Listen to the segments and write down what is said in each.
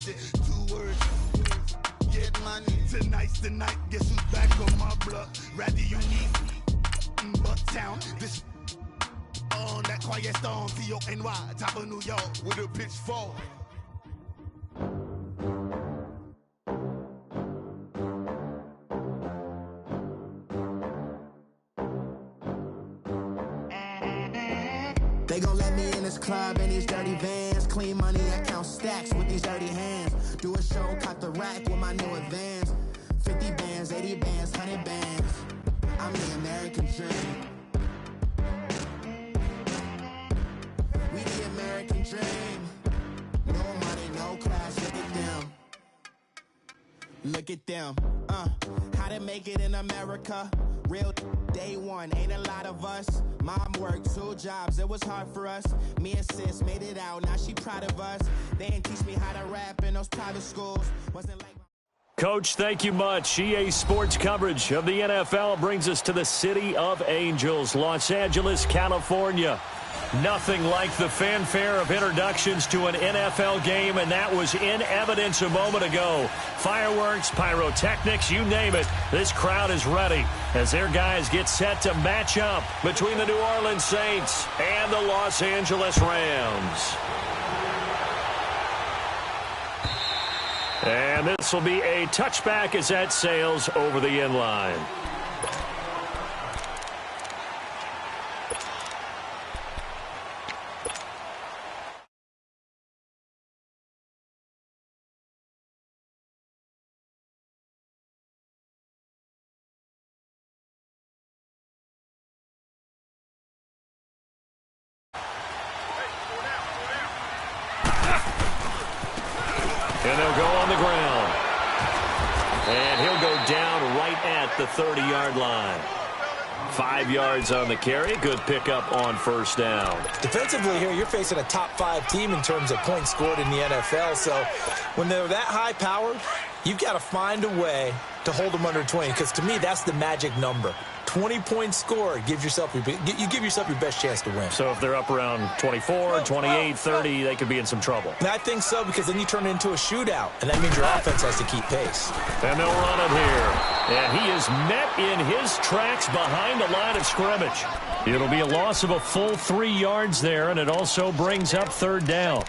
shit. 2 words. Get money. Tonight's the night. Guess who's back on my block? Rather you need Bucktown. This on that quiet storm. T-O-N-Y. Top of New York with a pitchfork. They gon' let me in this club in these dirty vans. Clean money, I count stacks with these dirty hands. Do a show, cut the rack with my new advance. 50 bands, 80 bands, 100 bands. I'm the American dream. We the American dream. No money, no class, look at them. Look at them, how to make it in America. Real day one, ain't a lot of us. Mom worked 2 jobs, it was hard for us. Me and sis made it out, now she proud of us. They didn't teach me how to rap in those private schools. Wasn't like Coach, thank you much. EA Sports coverage of the NFL brings us to the City of Angels, Los Angeles, California. Nothing like the fanfare of introductions to an NFL game, and that was in evidence a moment ago. Fireworks, pyrotechnics, you name it. This crowd is ready as their guys get set to match up between the New Orleans Saints and the Los Angeles Rams. And this will be a touchback as that sails over the end line. And they'll go on the ground. And he'll go down right at the 30-yard line. 5 yards on the carry. Good pickup on first down. Defensively here, you're facing a top 5 team in terms of points scored in the NFL. So when they're that high-powered, you've got to find a way to hold them under 20. Because to me, that's the magic number. 20 points scored, you give yourself your best chance to win. So if they're up around 24, 28, 30, they could be in some trouble. And I think so, because then you turn it into a shootout, and that means your offense has to keep pace. And they'll run it here. And he is met in his tracks behind the line of scrimmage. It'll be a loss of a full 3 yards there, and it also brings up third down.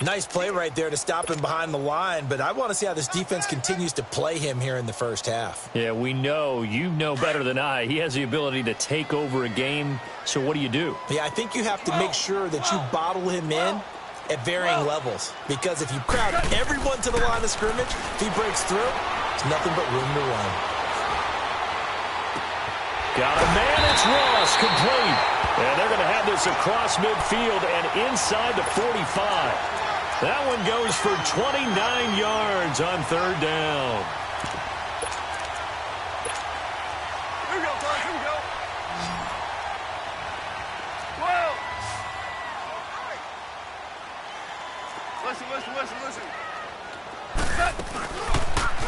Nice play right there to stop him behind the line, but I want to see how this defense continues to play him here in the first half. Yeah, we know. You know better than I. He has the ability to take over a game, so what do you do? Yeah, I think you have to make sure that you bottle him in at varying levels, because if you crowd everyone to the line of scrimmage, if he breaks through, it's nothing but room to run. Got a man, it's Ross, complete. And they're going to have this across midfield and inside the 45. That one goes for 29 yards on third down. Here we go, Clark. Here we go. Whoa. Listen.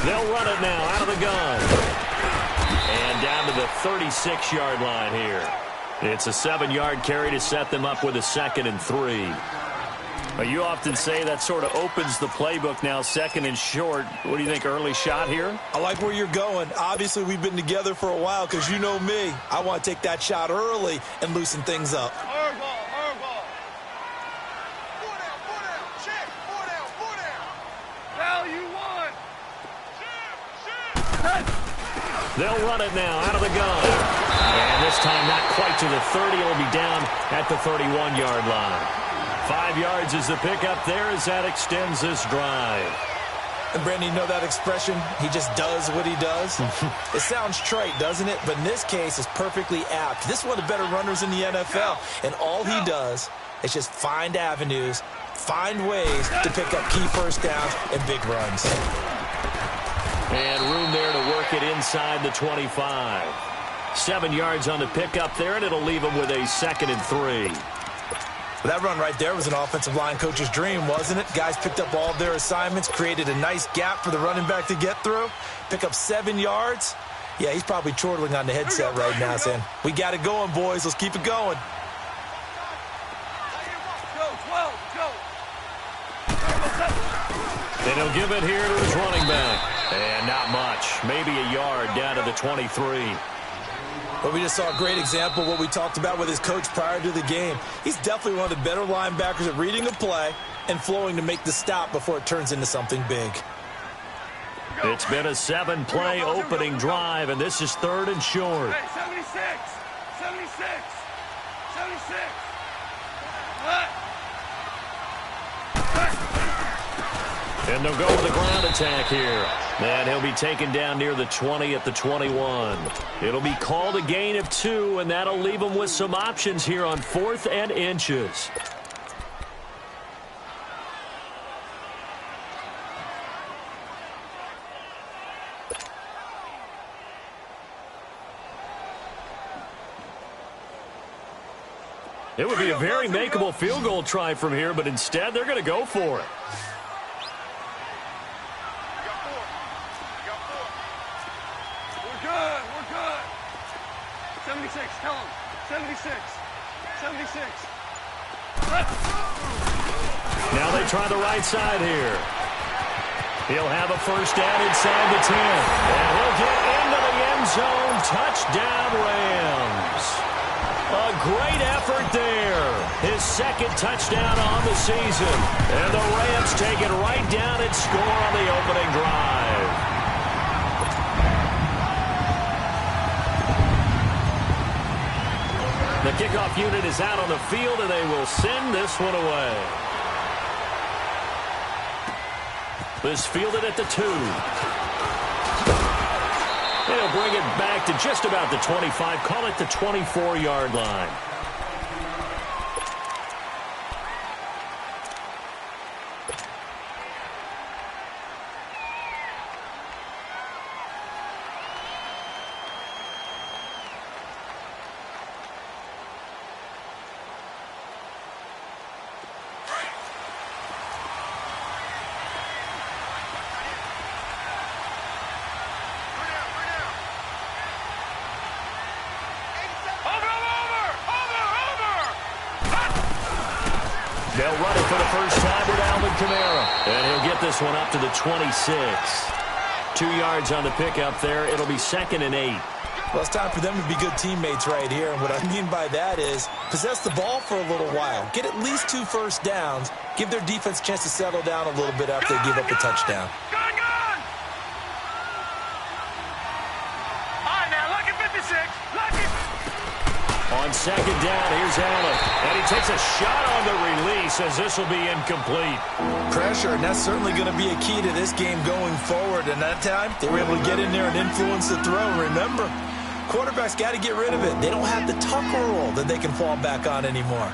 They'll run it now out of the gun. And down to the 36-yard line here. It's a 7-yard carry to set them up with a 2nd and 3. You often say that sort of opens the playbook now, 2nd and short. What do you think, early shot here? I like where you're going. Obviously, we've been together for a while because you know me. I want to take that shot early and loosen things up. Hard ball. 4 down. Check. 4 down. Value 1. They'll run it now out of the gun. And this time not quite to the 30. It'll be down at the 31-yard line. 5 yards is the pickup there as that extends this drive. And, Brandon, you know that expression? He just does what he does? It sounds trite, doesn't it? But in this case, it's perfectly apt. This is one of the better runners in the NFL. And all he does is just find avenues, find ways to pick up key first downs and big runs. And room there to work it inside the 25. 7 yards on the pickup there, and it'll leave him with a 2nd and 3. That run right there was an offensive line coach's dream, wasn't it? Guys picked up all of their assignments, created a nice gap for the running back to get through, pick up 7 yards. Yeah, he's probably chortling on the headset right now saying, we got it going, boys. Let's keep it going. And he'll give it here to his running back. And not much. Maybe a yard down to the 23. But we just saw a great example of what we talked about with his coach prior to the game. He's definitely one of the better linebackers at reading a play and flowing to make the stop before it turns into something big. It's been a 7-play opening drive, and this is 3rd and short. Hey, 76! 76! 76! What? And they'll go with a ground attack here. And he'll be taken down near the 20 at the 21. It'll be called a gain of 2, and that'll leave him with some options here on 4th and inches. It would be a very makeable field goal try from here, but instead they're going to go for it. We're good. 76, tell him. 76. 76. Now they try the right side here. He'll have a first down inside the 10. And he'll get into the end zone. Touchdown, Rams. A great effort there. His 2nd touchdown on the season. And the Rams take it right down and score on the opening drive. The kickoff unit is out on the field, and they will send this one away. This fielded at the 2. They'll bring it back to just about the 25. Call it the 24-yard line. They'll run it for the first time with Alvin Kamara. And he'll get this one up to the 26. 2 yards on the pickup there. It'll be 2nd and 8. Well, it's time for them to be good teammates right here. And what I mean by that is possess the ball for a little while. Get at least 2 first downs. Give their defense a chance to settle down a little bit after they give up a touchdown. Gun! All right, now, look at 56. Look it. On 2nd down, here's Allen. And he takes a shot on the release as this will be incomplete. Pressure, and that's certainly going to be a key to this game going forward. And that time, they were able to get in there and influence the throw. Remember, quarterbacks got to get rid of it. They don't have the Tucker rule that they can fall back on anymore.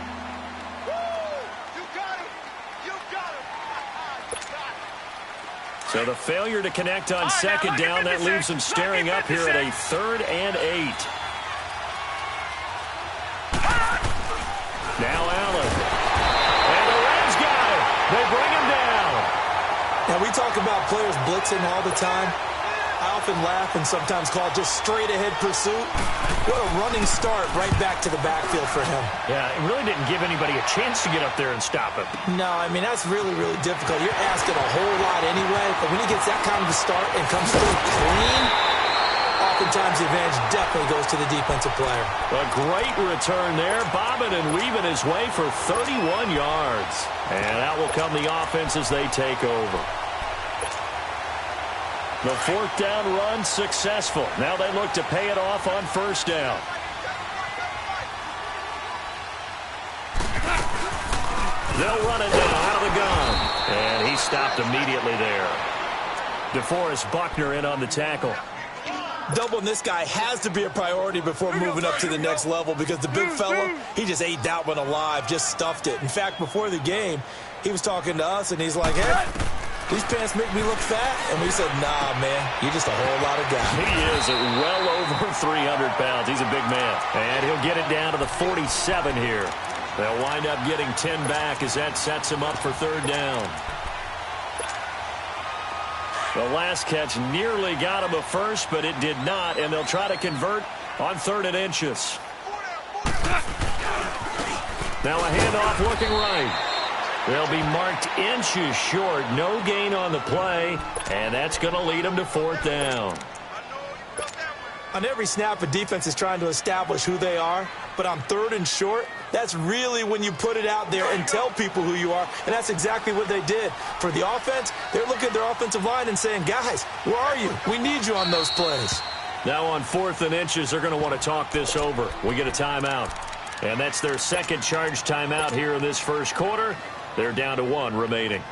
So the failure to connect on 2nd down, that leaves them staring up here at a 3rd and 8. Now Allen. And the Rams got it. They bring him down. Now, we talk about players blitzing all the time. I often laugh and sometimes call it just straight-ahead pursuit. What a running start right back to the backfield for him. Yeah, it really didn't give anybody a chance to get up there and stop him. No, I mean, that's really, really difficult. You're asking a whole lot anyway, but when he gets that kind of a start and comes through clean, oftentimes the advantage definitely goes to the defensive player. A great return there, bobbing and weaving his way for 31 yards. And out will come the offense as they take over. The 4th down run successful. Now they look to pay it off on 1st down. They'll run it now out of the gun. And he stopped immediately there. DeForest Buckner in on the tackle. Doubling this guy has to be a priority before moving up to the next level because the big fella, he just ate that one alive, just stuffed it. In fact, before the game, he was talking to us, and he's like, hey, these pants make me look fat. And we said, nah, man, you're just a whole lot of guy. He is at well over 300 pounds. He's a big man. And he'll get it down to the 47 here. They'll wind up getting 10 back as that sets him up for 3rd down. The last catch nearly got him a first, but it did not, and they'll try to convert on 3rd and inches. Now a handoff looking right. They'll be marked inches short. No gain on the play, and that's going to lead them to 4th down. On every snap, a defense is trying to establish who they are, but on 3rd and short, that's really when you put it out there and tell people who you are, and that's exactly what they did. For the offense, they're looking at their offensive line and saying, guys, where are you? We need you on those plays. Now on 4th and inches, they're going to want to talk this over. We get a timeout, and that's their second charge timeout here in this first quarter. They're down to 1 remaining.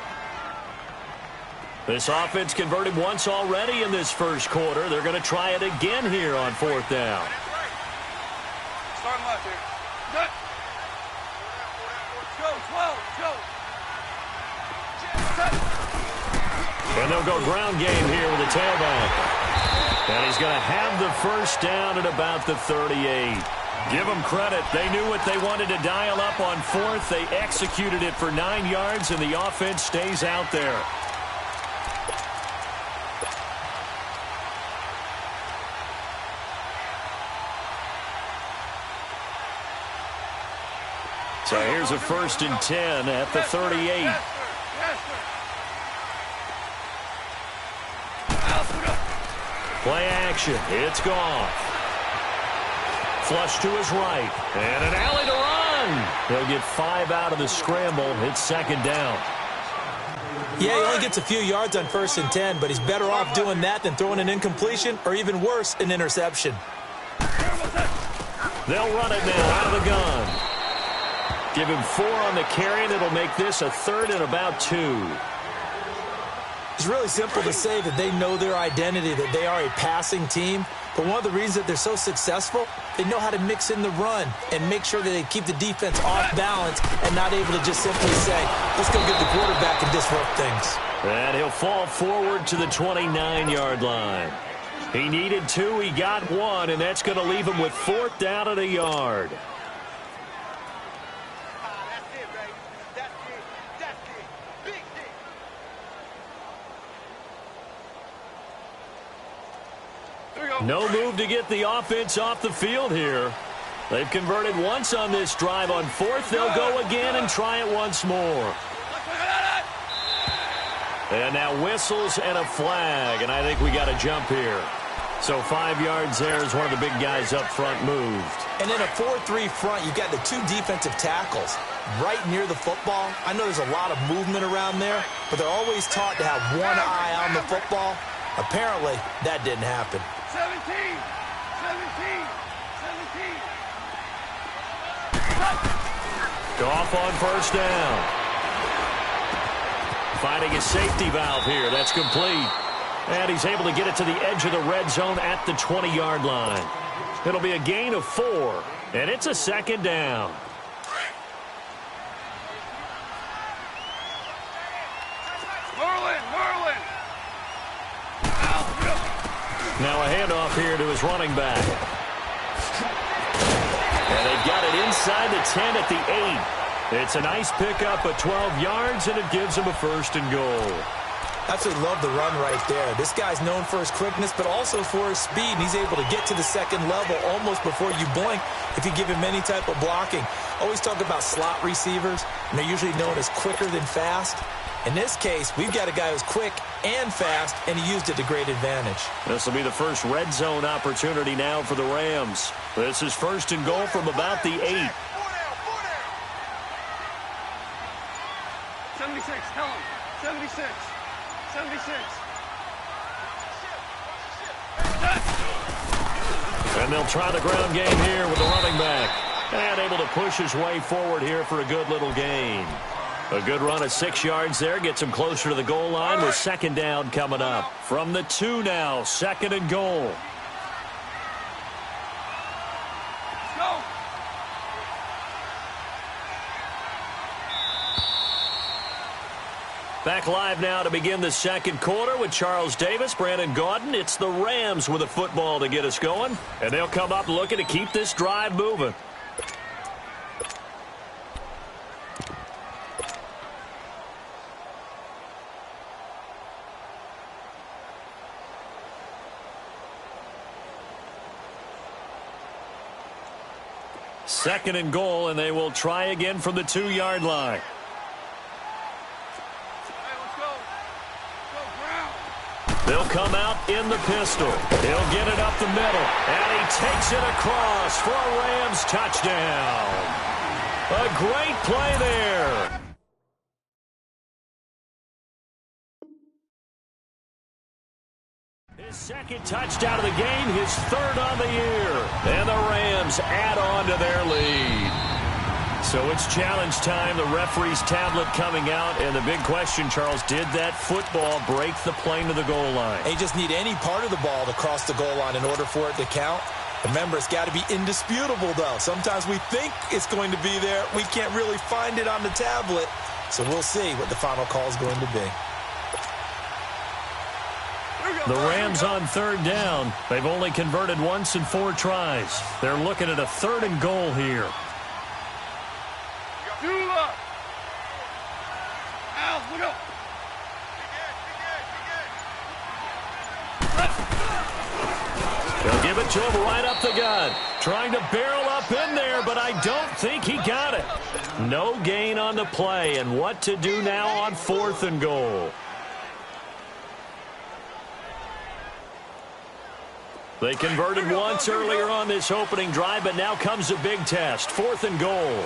This offense converted once already in this first quarter. They're going to try it again here on 4th down. Starting left here. Good. Go, slow, go. And they'll go ground game here with a tailback. And he's going to have the first down at about the 38. Give them credit. They knew what they wanted to dial up on 4th. They executed it for 9 yards, and the offense stays out there. So here's a 1st and 10 at the 38. Play action. It's gone. Flush to his right. And an alley to run. He'll get 5 out of the scramble. It's 2nd down. Yeah, he only gets a few yards on 1st and 10, but he's better off doing that than throwing an incompletion or even worse, an interception. They'll run it now out of the gun. Give him 4 on the carry, and it'll make this a 3rd and about 2. It's really simple to say that they know their identity, that they are a passing team. But one of the reasons that they're so successful, they know how to mix in the run and make sure that they keep the defense off balance and not able to just simply say, let's go get the quarterback and disrupt things. And he'll fall forward to the 29-yard line. He needed 2, he got 1, and that's going to leave him with 4th down at a yard. No move to get the offense off the field here. They've converted once on this drive. On 4th, they'll go again and try it once more. And now whistles and a flag, and I think we got a jump here. So 5 yards there as one of the big guys up front moved. And in a 4-3 front, you've got the 2 defensive tackles right near the football. I know there's a lot of movement around there, but they're always taught to have one eye on the football. Apparently, that didn't happen. 17. Goff on 1st down. Finding a safety valve here. That's complete. And he's able to get it to the edge of the red zone at the 20-yard line. It'll be a gain of 4, and it's a 2nd down. Now a handoff here to his running back. And they've got it inside the 10 at the 8. It's a nice pickup of 12 yards, and it gives him a 1st and goal. Absolutely love the run right there. This guy's known for his quickness, but also for his speed. He's able to get to the 2nd level almost before you blink if you give him any type of blocking. Always talk about slot receivers, and they're usually known as quicker than fast. In this case, we've got a guy who's quick and fast, and he used it to great advantage. This will be the first red zone opportunity now for the Rams. This is 1st and goal from about the 8. 76, tell him. 76. 76. And they'll try the ground game here with the running back. And able to push his way forward here for a good little gain. A good run of 6 yards there. Gets him closer to the goal line with 2nd down coming up. From the 2 now, 2nd and goal. Let's go. Back live now to begin the 2nd quarter with Charles Davis, Brandon Gaudin. It's the Rams with a football to get us going. And they'll come up looking to keep this drive moving. Second and goal, and they will try again from the 2-yard line. They'll come out in the pistol. He'll get it up the middle, and he takes it across for a Rams touchdown. A great play there. His second touchdown of the game, his third on the year. And the Rams add on to their lead. So it's challenge time. The referee's tablet coming out. And the big question, Charles, did that football break the plane to the goal line? They just need any part of the ball to cross the goal line in order for it to count. Remember, it's got to be indisputable, though. Sometimes we think it's going to be there. We can't really find it on the tablet. So we'll see what the final call is going to be. The Rams on third down. They've only converted once in 4 tries. They're looking at a 3rd and goal here. They'll give it to him right up the gut. Trying to barrel up in there, but I don't think he got it. No gain on the play, and what to do now on 4th and goal. They converted once earlier on this opening drive, but now comes a big test. 4th and goal.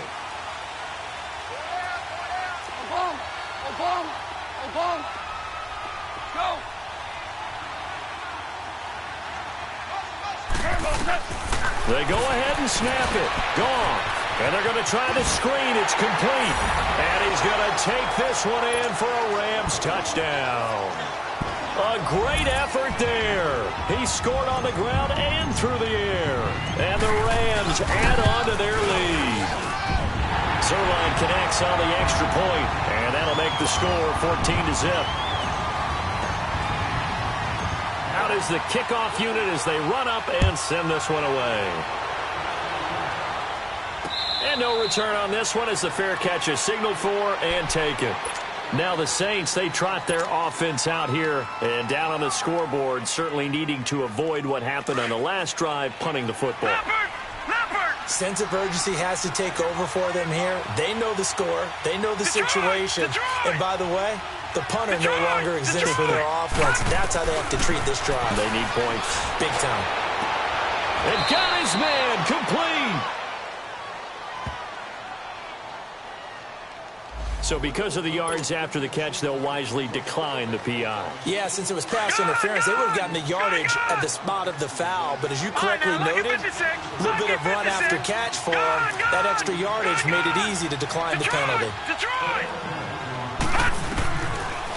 Go! They go ahead and snap it. Gone. And they're going to try the screen. It's complete. And he's going to take this one in for a Rams touchdown. A great effort there. He scored on the ground and through the air. And the Rams add on to their lead. Zerline connects on the extra point, and that'll make the score 14-0. Out is the kickoff unit as they run up and send this one away. And no return on this one as the fair catch is signaled for and taken. Now the Saints, they trot their offense out here and down on the scoreboard, certainly needing to avoid what happened on the last drive, punting the football. Sense of urgency has to take over for them here. They know the score. They know the situation. And by the way, the punter no longer exists for their offense. That's how they have to treat this drive. They need points. Big time. And got his man complete. So because of the yards after the catch, they'll wisely decline the PI. Yeah, since it was pass interference, they would have gotten the yardage at the spot of the foul. But as you correctly noted, a little bit of run after catch for them. That extra yardage made it easy to decline the penalty.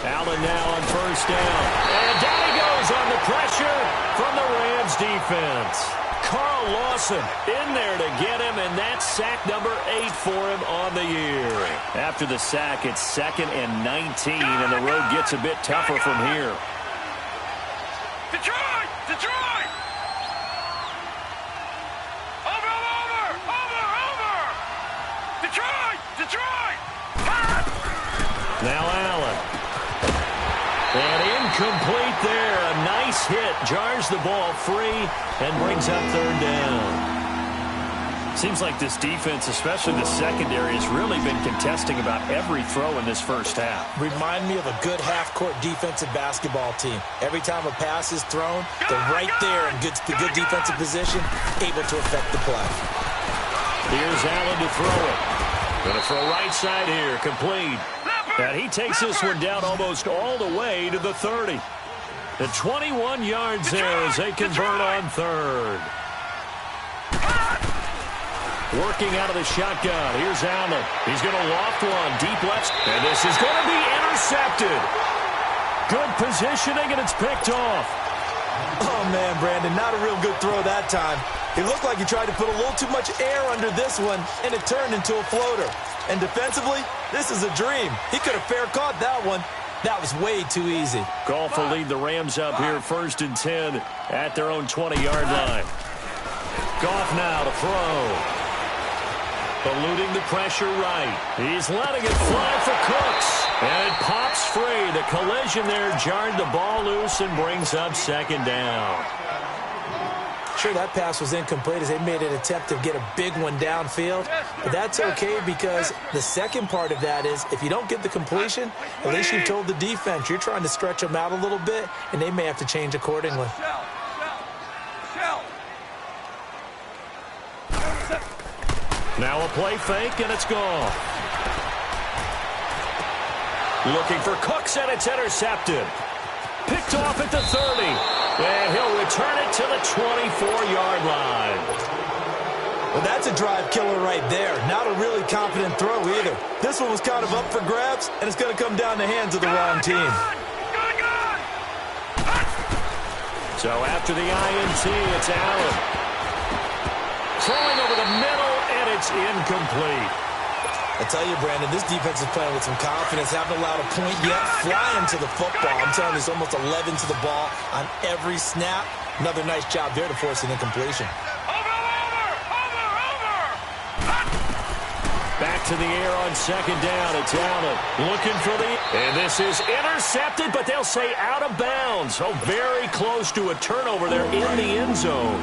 Allen now on first down. And down he goes on the pressure from the Rams defense. Carl Lawson in there to get him, and that's sack number 8 for him on the year. After the sack, it's 2nd and 19, and the road gets a bit tougher from here. Detroit! Detroit! Over! Detroit! Detroit! Now Allen. And incomplete there. A nice hit. Jars the ball free and brings up 3rd down. Seems like this defense, especially the secondary, has really been contesting about every throw in this first half. Remind me of a good half-court defensive basketball team. Every time a pass is thrown, they're right there in good defensive position, able to affect the play. Here's Allen to throw it. Going to throw right side here. Complete. And he takes this one down almost all the way to the 30. The 21 yards there as they convert on 3rd. Working out of the shotgun. Here's Allen. He's going to loft one. Deep left. And this is going to be intercepted. Good positioning, and it's picked off. Oh, man, Brandon, not a real good throw that time. It looked like he tried to put a little too much air under this one, and it turned into a floater. And defensively, this is a dream. He could have fair caught that one. That was way too easy. Goff will lead the Rams up here 1st and 10 at their own 20-yard line. Goff now to throw. Eluding the pressure right. He's letting it fly for Cooks. And it pops free. The collision there jarred the ball loose and brings up 2nd down. Sure, that pass was incomplete as they made an attempt to get a big one downfield. But that's okay because the second part of that is if you don't get the completion, at least you've told the defense you're trying to stretch them out a little bit, and they may have to change accordingly. Now a play fake, and it's gone. Looking for Cooks, and it's intercepted. Picked off at the 30, and he'll return it to the 24-yard line. Well, that's a drive killer right there. Not a really confident throw either. This one was kind of up for grabs, and it's going to come down the hands of the wrong team. So after the INT, it's Allen. Throwing over the middle, and it's incomplete. I tell you, Brandon, this defense is playing with some confidence. Haven't allowed a point yet. Flying to the football. I'm telling you, there's almost 11 to the ball on every snap. Another nice job there to force an incompletion. Back to the air on second down. It's Allen looking for the... And this is intercepted, but they'll say out of bounds. Oh, very close to a turnover there in the end zone.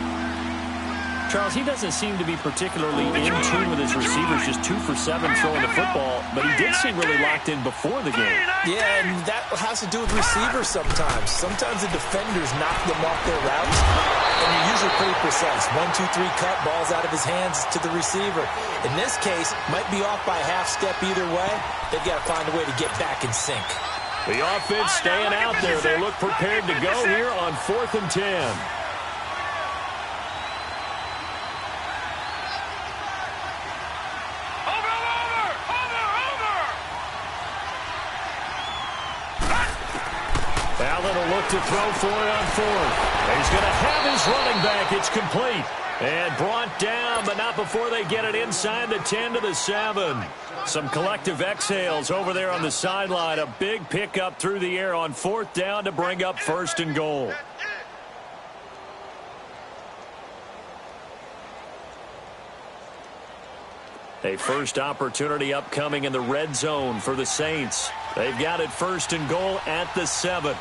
Charles, he doesn't seem to be particularly in tune with his receivers, just 2 for 7 throwing the football, but he did seem really locked in before the game. Yeah, and that has to do with receivers sometimes. Sometimes the defenders knock them off their routes, and you're usually pretty precise. 1, 2, 3 cut, balls out of his hands to the receiver. In this case, might be off by a half step either way. They've got to find a way to get back in sync. The offense staying out there. They look prepared to go here on 4th and 10. Allen will look to throw for it on 4th. He's going to have his running back. It's complete. And brought down, but not before they get it inside the 10 to the 7. Some collective exhales over there on the sideline. A big pickup through the air on 4th down to bring up 1st and goal. A first opportunity upcoming in the red zone for the Saints. They've got it 1st and goal at the 7.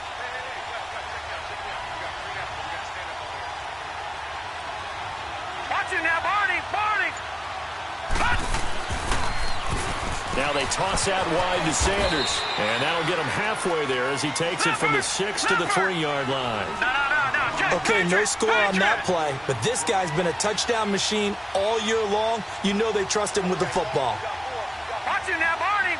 Watch it now, Barney! Now they toss out wide to Sanders. And that'll get him halfway there as he takes it from the 6 to the 3-yard line. Okay, no score on that play, but this guy's been a touchdown machine all year long. You know they trust him with the football. Watch it now, Barney!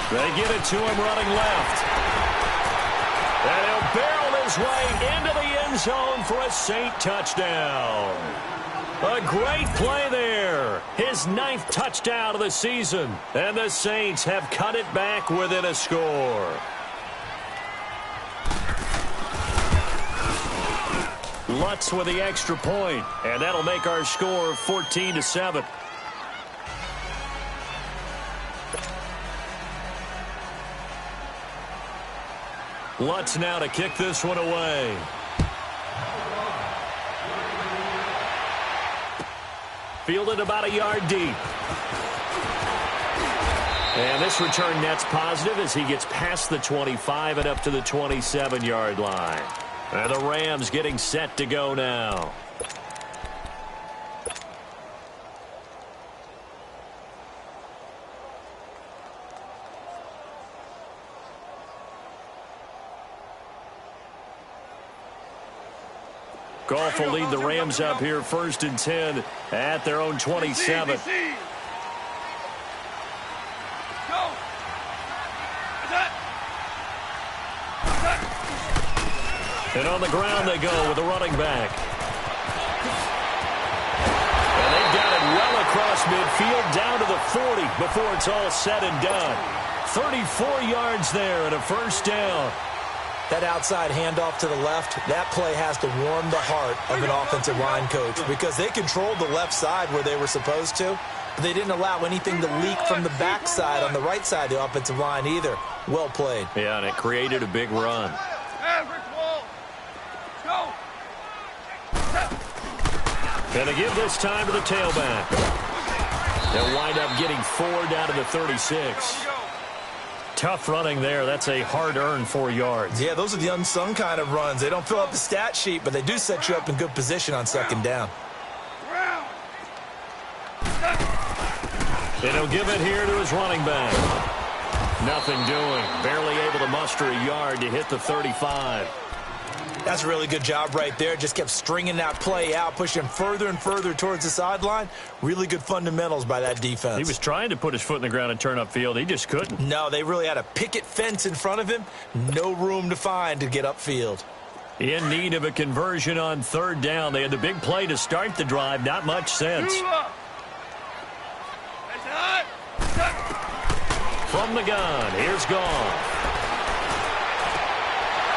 They get it to him running left. And he'll barrel his way into the end zone for a Saint touchdown. A great play there. His 9th touchdown of the season. And the Saints have cut it back within a score. Lutz with the extra point, and that'll make our score 14-7. Lutz now to kick this one away. Fielded about a yard deep. And this return net's positive as he gets past the 25 and up to the 27-yard line. And the Rams getting set to go now. Goff will lead the Rams up here 1st and 10 at their own 27. And on the ground they go with a running back. And they've got it well across midfield down to the 40 before it's all said and done. 34 yards there and a 1st down. That outside handoff to the left, that play has to warm the heart of an offensive line coach because they controlled the left side where they were supposed to. But they didn't allow anything to leak from the backside on the right side of the offensive line either. Well played. Yeah, and it created a big run. And they give this time to the tailback. They'll wind up getting 4 down to the 36. Tough running there. That's a hard-earned 4 yards. Yeah, those are the unsung kind of runs. They don't fill out the stat sheet, but they do set you up in good position on second down. And he'll give it here to his running back. Nothing doing. Barely able to muster a yard to hit the 35. That's a really good job right there. Just kept stringing that play out, pushing further and further towards the sideline. Really good fundamentals by that defense. He was trying to put his foot in the ground and turn upfield. He just couldn't. No, they really had a picket fence in front of him. No room to find to get upfield. In need of a conversion on third down. They had the big play to start the drive. Not much sense. From the gun, here's Gone.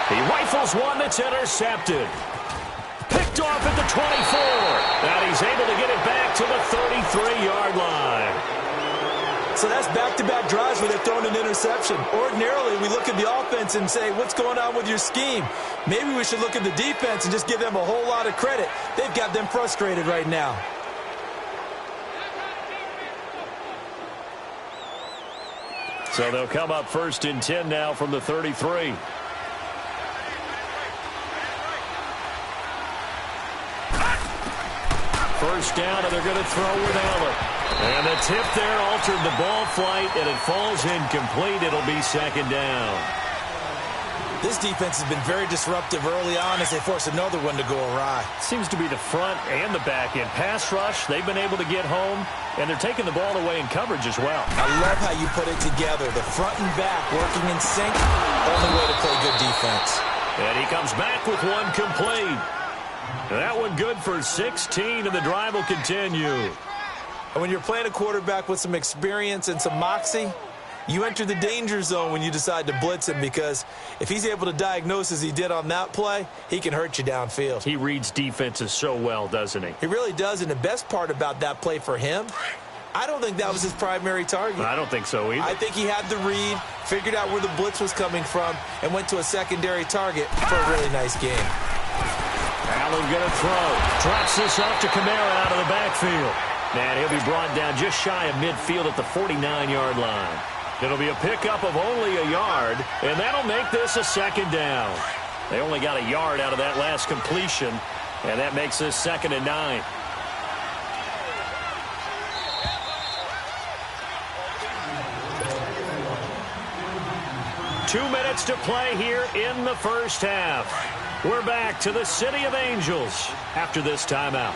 He rifles one that's intercepted. Picked off at the 24. And he's able to get it back to the 33-yard line. So that's back-to-back drives where they're throwing an interception. Ordinarily, we look at the offense and say, what's going on with your scheme? Maybe we should look at the defense and just give them a whole lot of credit. They've got them frustrated right now. So they'll come up 1st and 10 now from the 33. First down, and they're going to throw with Allen. And the tip there altered the ball flight, and it falls incomplete. It'll be second down. This defense has been very disruptive early on as they force another one to go awry. Seems to be the front and the back end. Pass rush, they've been able to get home, and they're taking the ball away in coverage as well. I love how you put it together. The front and back working in sync. Only way to play good defense. And he comes back with one complete. That one good for 16, and the drive will continue. And when you're playing a quarterback with some experience and some moxie, you enter the danger zone when you decide to blitz him, because if he's able to diagnose as he did on that play, he can hurt you downfield. He reads defenses so well, doesn't he? He really does, and the best part about that play for him, I don't think that was his primary target. I don't think so either. I think he had the read, figured out where the blitz was coming from, and went to a secondary target for a really nice game. Allen going to throw. Drops this off to Kamara out of the backfield. And he'll be brought down just shy of midfield at the 49-yard line. It'll be a pickup of only a yard, and that'll make this a second down. They only got a yard out of that last completion, and that makes this 2nd and 9. Two minutes to play here in the first half. We're back to the City of Angels after this timeout.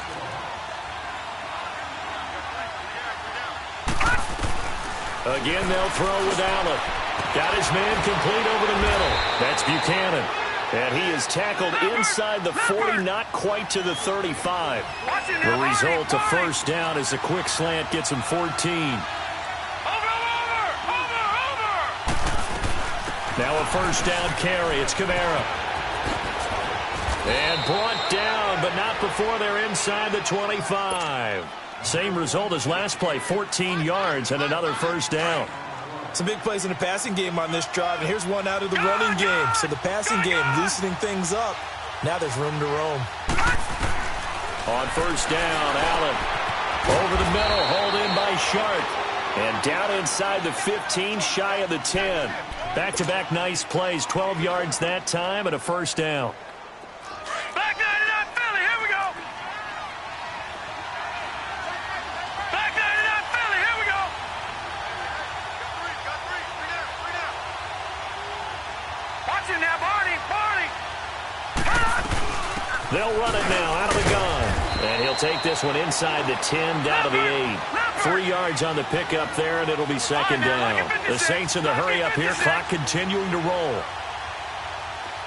Again, they'll throw with Allen. Got his man complete over the middle. That's Buchanan. And he is tackled inside the 40, not quite to the 35. The result, a first down, as a quick slant gets him 14. Now a first down carry. It's Kamara. And brought down, but not before they're inside the 25. Same result as last play, 14 yards and another first down. Some big plays in the passing game on this drive, and here's one out of the running game. So the passing game loosening things up. Now there's room to roam. On first down, Allen over the middle, hauled in by Sharp. And down inside the 15, shy of the 10. Back-to-back nice plays, 12 yards that time and a first down. Back 99 Philly, here we go. Back 99 Philly, here we go. Got three down. Watch it now, Barney. They'll run it now out of the gun. And he'll take this one inside the 10, down to the 8. 3 yards on the pickup there, and it'll be second down. The Saints in the hurry up here, clock continuing to roll.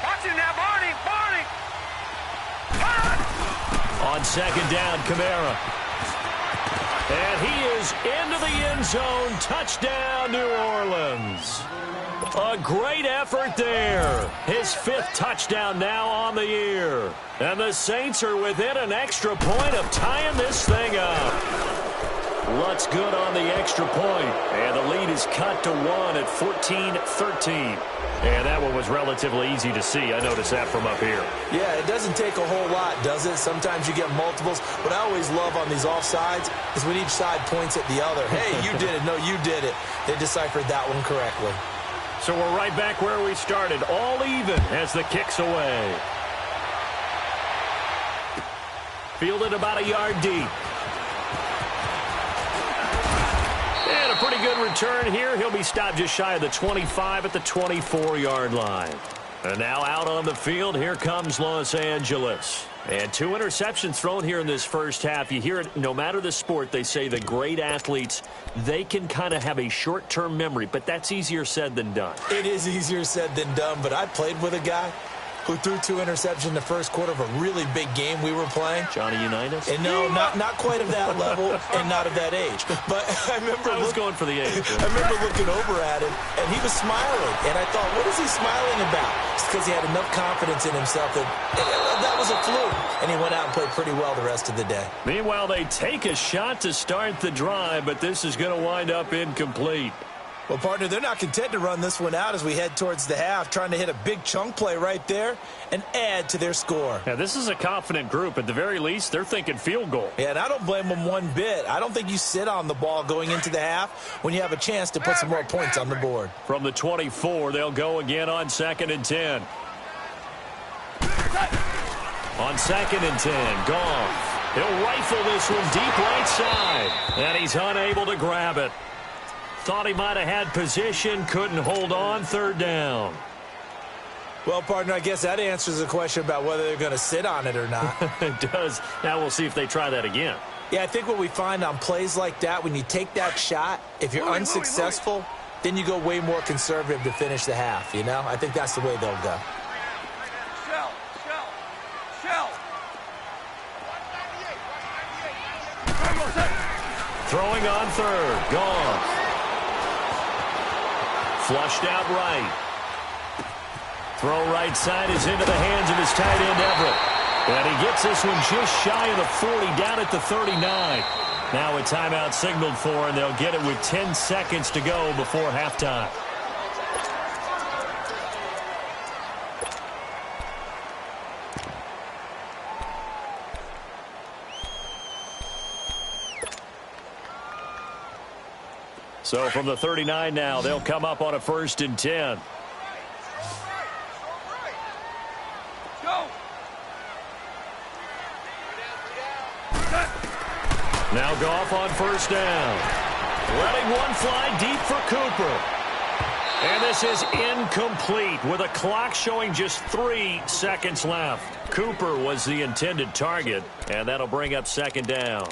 Watch it now, Barney. On second down, Kamara. And he is into the end zone. Touchdown, New Orleans. A great effort there. His 5th touchdown now on the year. And the Saints are within an extra point of tying this thing up. Lutz good on the extra point. And the lead is cut to 1 at 14-13. And that one was relatively easy to see. I noticed that from up here. Yeah, it doesn't take a whole lot, does it? Sometimes you get multiples. What I always love on these offsides is when each side points at the other. Hey, you did it. No, you did it. They deciphered that one correctly. So we're right back where we started, all even as the kick's away. Fielded about a yard deep. And a pretty good return here. He'll be stopped just shy of the 25 at the 24-yard line. And now out on the field, here comes Los Angeles. And 2 interceptions thrown here in this first half. You hear it, no matter the sport, they say the great athletes, they can kind of have a short-term memory, but that's easier said than done. It is easier said than done, but I played with a guy who threw 2 interceptions in the first quarter of a really big game we were playing. Johnny Unitas? And no, not quite of that level and not of that age. But I remember I was going for the age. I remember looking over at him, and he was smiling. And I thought, what is he smiling about? It's because he had enough confidence in himself that was a fluke. And he went out and played pretty well the rest of the day. Meanwhile, they take a shot to start the drive, but this is going to wind up incomplete. Well, partner, they're not content to run this one out as we head towards the half, trying to hit a big chunk play right there and add to their score. Yeah, this is a confident group. At the very least, they're thinking field goal. Yeah, and I don't blame them one bit. I don't think you sit on the ball going into the half when you have a chance to put some more points on the board. From the 24, they'll go again on 2nd and 10. On 2nd and 10, Goff. He'll rifle this one deep right side, and he's unable to grab it. Thought he might have had position, couldn't hold on, 3rd down. Well, partner, I guess that answers the question about whether they're going to sit on it or not. It does. Now we'll see if they try that again. Yeah, I think what we find on plays like that, when you take that shot, if you're unsuccessful, then you go way more conservative to finish the half, you know? I think that's the way they'll go. Shell. Throwing on 3rd, Goff. Flushed out right. Throw right side is into the hands of his tight end, Everett. And he gets this one just shy of the 40, down at the 39. Now a timeout signaled for, and they'll get it with 10 seconds to go before halftime. So from the 39 now, they'll come up on a 1st and 10. Now Goff on 1st down. Letting one fly deep for Cooper. And this is incomplete with a clock showing just 3 seconds left. Cooper was the intended target, and that'll bring up 2nd down.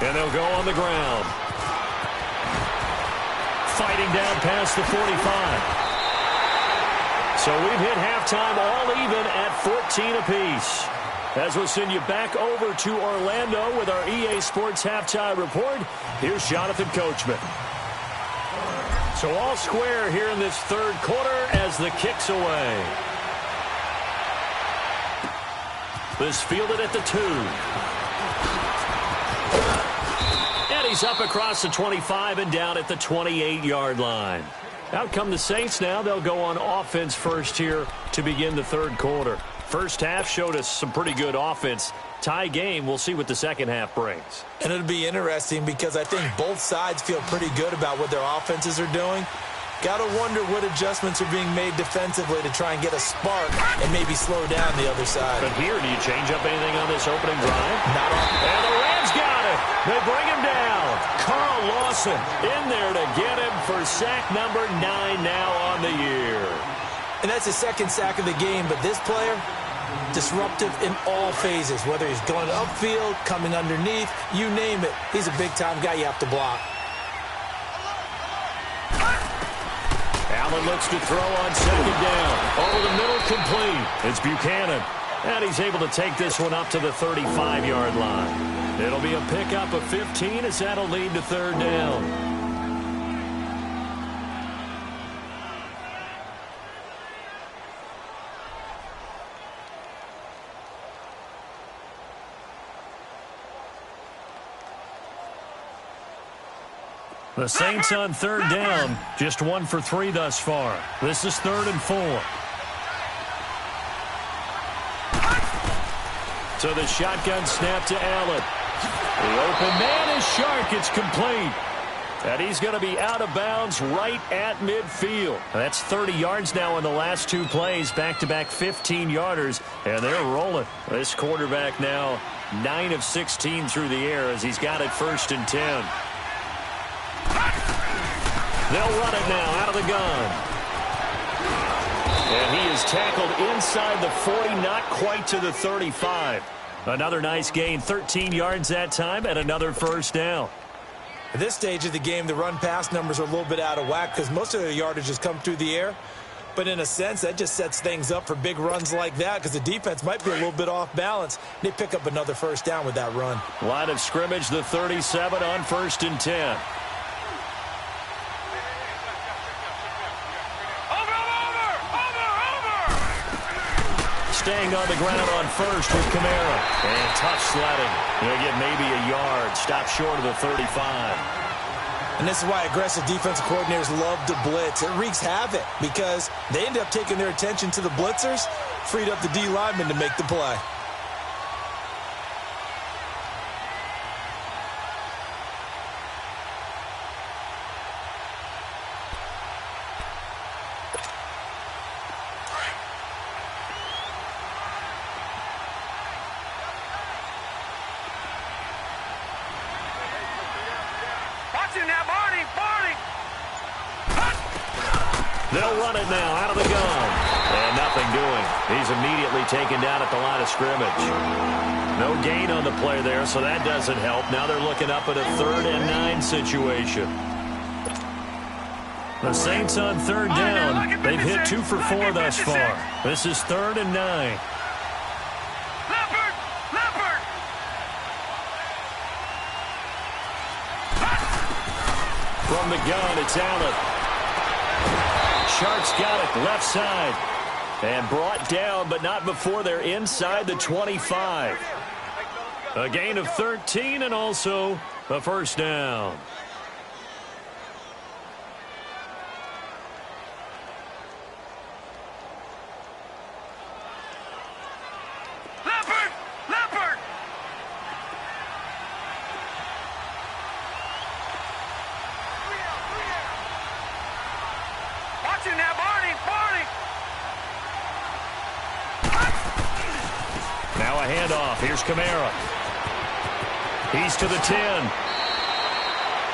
And they'll go on the ground. Fighting down past the 45. So we've hit halftime all even at 14 apiece. As we'll send you back over to Orlando with our EA Sports Halftime Report, here's Jonathan Coachman. So all square here in this 3rd quarter as the kick's away. This fielded at the 2. He's up across the 25 and down at the 28-yard line. Out come the Saints now. They'll go on offense first here to begin the 3rd quarter. First half showed us some pretty good offense. Tie game. We'll see what the second half brings. And it'll be interesting because I think both sides feel pretty good about what their offenses are doing. Got to wonder what adjustments are being made defensively to try and get a spark and maybe slow down the other side. But here, do you change up anything on this opening drive? Not on. And the Rams got it. They bring him down. Carl Lawson in there to get him for sack number 9 now on the year. And that's his 2nd sack of the game, but this player, disruptive in all phases, whether he's going upfield, coming underneath, you name it. He's a big-time guy you have to block. Allen looks to throw on 2nd down. Over the middle, complete. It's Buchanan. And he's able to take this one up to the 35-yard line. It'll be a pickup of 15 as that'll lead to 3rd down. The Saints on third down, just 1 for 3 thus far. This is 3rd and 4. So the shotgun snap to Allen. The open man is Shark. It's complete. And he's going to be out of bounds right at midfield. That's 30 yards now in the last 2 plays. Back-to-back 15-yarders, and they're rolling. This quarterback now 9 of 16 through the air as he's got it 1st and 10. They'll run it now out of the gun. And he is tackled inside the 40, not quite to the 35. Another nice gain, 13 yards that time, and another 1st down. At this stage of the game, the run-pass numbers are a little bit out of whack because most of their yardage has come through the air. But in a sense, that just sets things up for big runs like that because the defense might be a little bit off balance. They pick up another 1st down with that run. Line of scrimmage, the 37 on 1st and 10. Staying on the ground on 1st with Kamara. And tough sledding. They'll get maybe a yard. Stop short of the 35. And this is why aggressive defensive coordinators love to blitz. It wreaks havoc because they end up taking their attention to the blitzers, freed up the D lineman to make the play. They'll run it now out of the gun. And nothing doing. He's immediately taken down at the line of scrimmage. No gain on the play there, so that doesn't help. Now they're looking up at a 3rd and 9 situation. The Saints on 3rd down. They've hit 2 for 4 thus far. This is 3rd and 9. From the gun, it's Allen. Shark's got it left side. And brought down, but not before they're inside the 25. A gain of 13 and also a 1st down. Now a handoff. Here's Kamara. He's to the 10.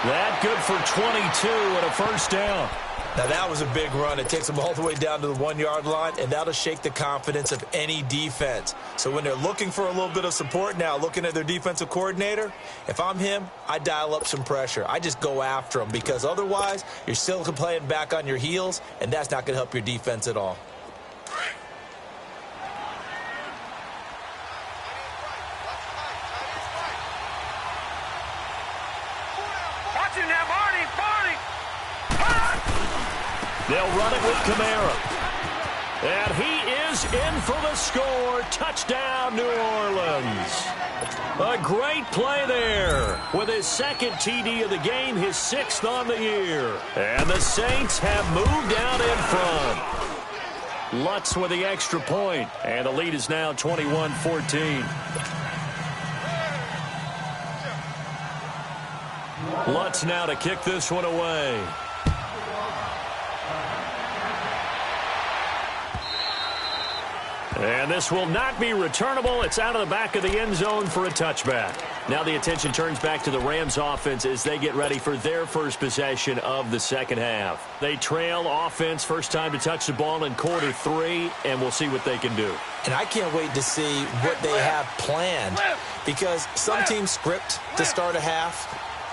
That good for 22 and a 1st down. Now that was a big run. It takes them all the way down to the 1-yard line, and that'll shake the confidence of any defense. So when they're looking for a little bit of support now, looking at their defensive coordinator, if I'm him, I dial up some pressure. I just go after them because otherwise you're still playing back on your heels, and that's not going to help your defense at all. They'll run it with Kamara. And he is in for the score. Touchdown, New Orleans. A great play there with his 2nd TD of the game, his 6th on the year. And the Saints have moved out in front. Lutz with the extra point, and the lead is now 21-14. Lutz now to kick this one away. And this will not be returnable. It's out of the back of the end zone for a touchback. Now the attention turns back to the Rams offense as they get ready for their first possession of the 2nd half. They trail offense, first time to touch the ball in quarter 3, and we'll see what they can do. And I can't wait to see what they have planned because some teams script to start a half.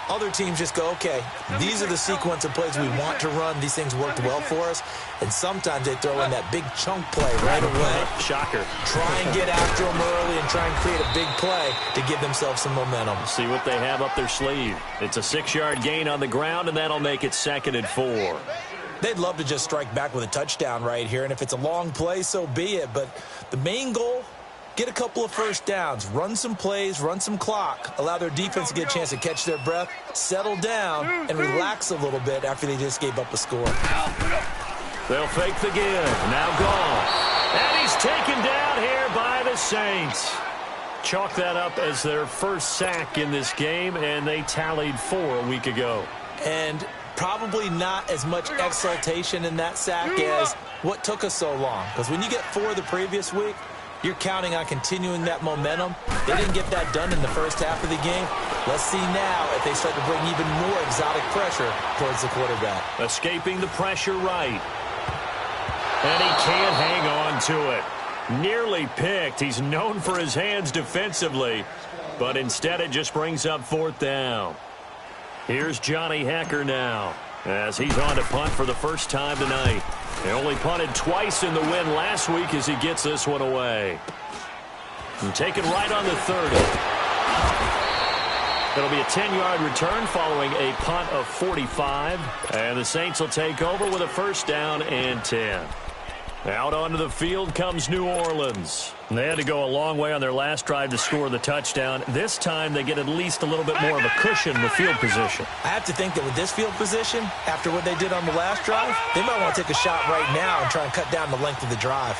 Other teams just go, okay, these are the sequence of plays we want to run. These things worked well for us. And sometimes they throw in that big chunk play right away. Shocker. Try and get after them early and try and create a big play to give themselves some momentum. See what they have up their sleeve. It's a 6-yard gain on the ground, and that'll make it 2nd and 4. They'd love to just strike back with a touchdown right here. And if it's a long play, so be it. But the main goal get a couple of first downs, run some plays, run some clock, allow their defense to get a chance to catch their breath, settle down, and relax a little bit after they just gave up a score. They'll fake the give. Now gone. And he's taken down here by the Saints. Chalk that up as their first sack in this game, and they tallied 4 a week ago. And probably not as much exultation in that sack as what took us so long. Because when you get 4 the previous week, you're counting on continuing that momentum. They didn't get that done in the first half of the game. Let's see now if they start to bring even more exotic pressure towards the quarterback. Escaping the pressure right. And he can't hang on to it. Nearly picked. He's known for his hands defensively, but instead it just brings up 4th down. Here's Johnny Hecker now as he's on to punt for the first time tonight. He only punted twice in the win last week as he gets this one away. And taken right on the 30. It'll be a 10-yard return following a punt of 45. And the Saints will take over with a first down and 10. Out onto the field comes New Orleans. They had to go a long way on their last drive to score the touchdown. This time they get at least a little bit more of a cushion with field position. I have to think that with this field position, after what they did on the last drive, they might want to take a shot right now and try and cut down the length of the drive.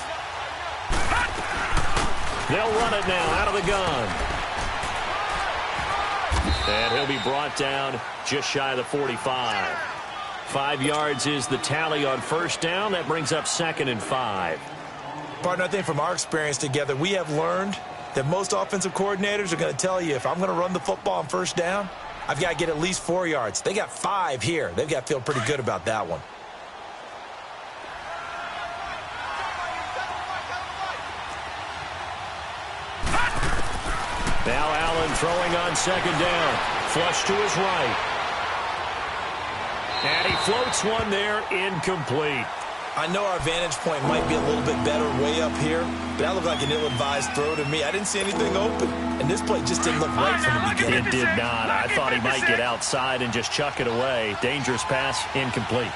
They'll run it now out of the gun. And he'll be brought down just shy of the 45. 5 yards is the tally on first down. That brings up 2nd and 5. Partner, I think from our experience together, we have learned that most offensive coordinators are going to tell you, if I'm going to run the football on first down, I've got to get at least 4 yards. They got 5 here. They've got to feel pretty good about that one. Now Allen throwing on 2nd down. Flush to his right. And he floats one there, incomplete. I know our vantage point might be a little bit better way up here, but that looked like an ill-advised throw to me. I didn't see anything open, and this play just didn't look right from the beginning. It did not. I thought he might get outside and just chuck it away. Dangerous pass, incomplete.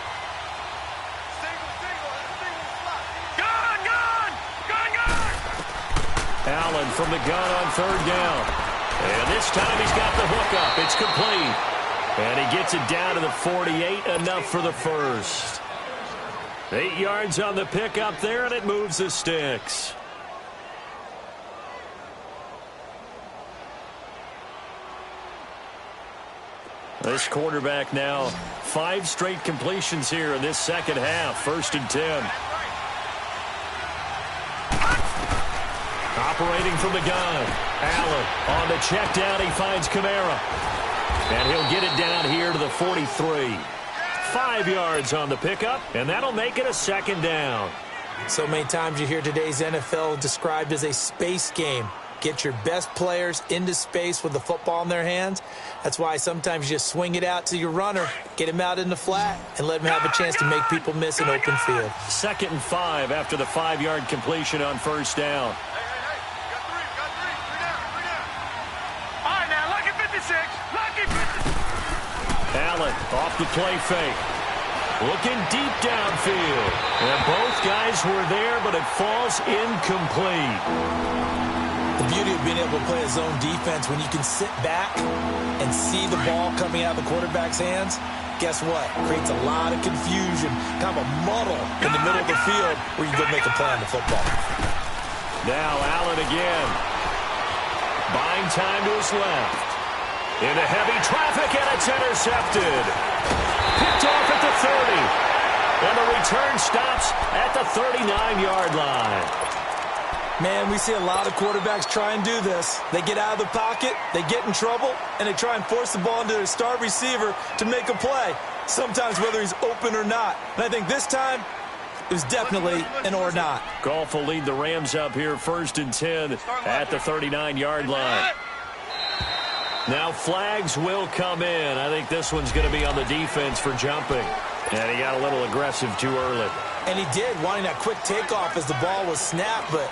Allen from the gun on 3rd down. And this time he's got the hook up. It's complete. And he gets it down to the 48, enough for the first. 8 yards on the pickup there, and it moves the sticks. This quarterback now 5 straight completions here in this second half. 1st and 10. Operating from the gun. Allen on the check down. He finds Kamara. And he'll get it down here to the 43. 5 yards on the pickup, and that'll make it a 2nd down. So many times you hear today's NFL described as a space game. Get your best players into space with the football in their hands. That's why sometimes you just swing it out to your runner, get him out in the flat, and let him have a chance to make people miss an open field. 2nd and 5 after the 5-yard completion on first down. Allen off the play fake. Looking deep downfield. And both guys were there, but it falls incomplete. The beauty of being able to play a zone defense when you can sit back and see the ball coming out of the quarterback's hands, guess what? Creates a lot of confusion, kind of a muddle in the middle of the field where you go make a play on the football. Now Allen again. Buying time to his left. Into heavy traffic, and it's intercepted. Picked off at the 30. And the return stops at the 39-yard line. Man, we see a lot of quarterbacks try and do this. They get out of the pocket, they get in trouble, and they try and force the ball into their star receiver to make a play, sometimes whether he's open or not. And I think this time, it was definitely an or not. Goff will lead the Rams up here 1st and 10 at the 39-yard line. Now flags will come in. I think this one's going to be on the defense for jumping. And he got a little aggressive too early. And he did, wanting that quick takeoff as the ball was snapped. But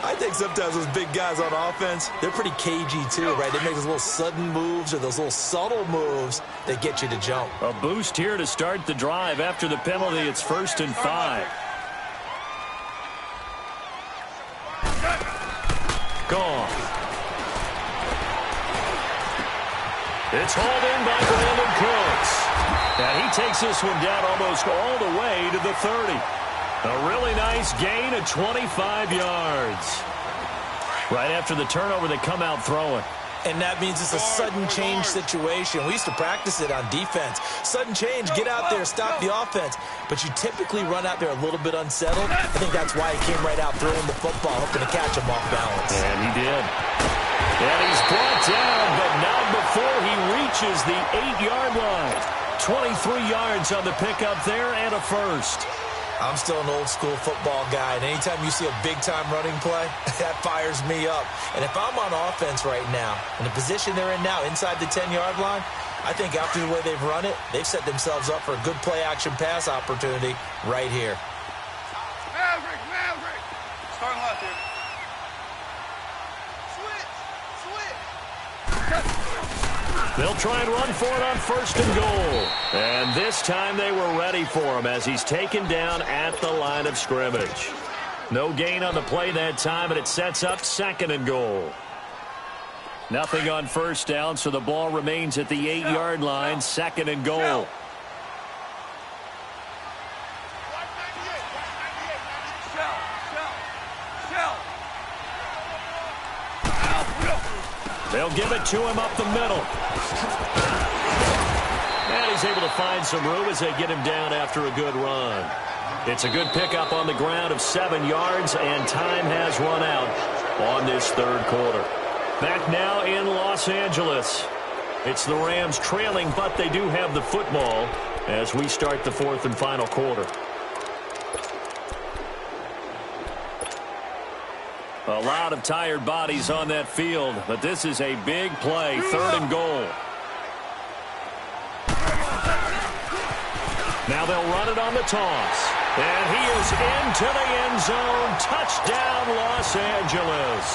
I think sometimes those big guys on offense, they're pretty cagey too, right? They make those little sudden moves or those little subtle moves that get you to jump. A boost here to start the drive after the penalty. It's 1st and 5. kickoff. It's hauled in by Brandon Cooks. And he takes this one down almost all the way to the 30. A really nice gain of 25 yards. Right after the turnover, they come out throwing. And that means it's a sudden change situation. We used to practice it on defense. Sudden change, get out there, stop the offense. But you typically run out there a little bit unsettled. I think that's why he came right out throwing the football, hoping to catch him off balance. And he did. And he's brought down, but not before he reaches the 8-yard line. 23 yards on the pickup there and a first. I'm still an old-school football guy, and anytime you see a big-time running play, that fires me up. And if I'm on offense right now, in the position they're in now, inside the 10-yard line, I think after the way they've run it, they've set themselves up for a good play-action pass opportunity right here. Maverick! Starting left here. Switch! They'll try and run for it on first and goal. And this time they were ready for him as he's taken down at the line of scrimmage. No gain on the play that time, and it sets up second and goal. Nothing on first down, so the ball remains at the 8-yard line, second and goal. They'll give it to him up the middle. And he's able to find some room as they get him down after a good run. It's a good pickup on the ground of 7 yards, and time has run out on this third quarter. Back now in Los Angeles. It's the Rams trailing, but they do have the football as we start the fourth and final quarter. A lot of tired bodies on that field, but this is a big play, third and goal. Now they'll run it on the toss. And he is into the end zone. Touchdown, Los Angeles.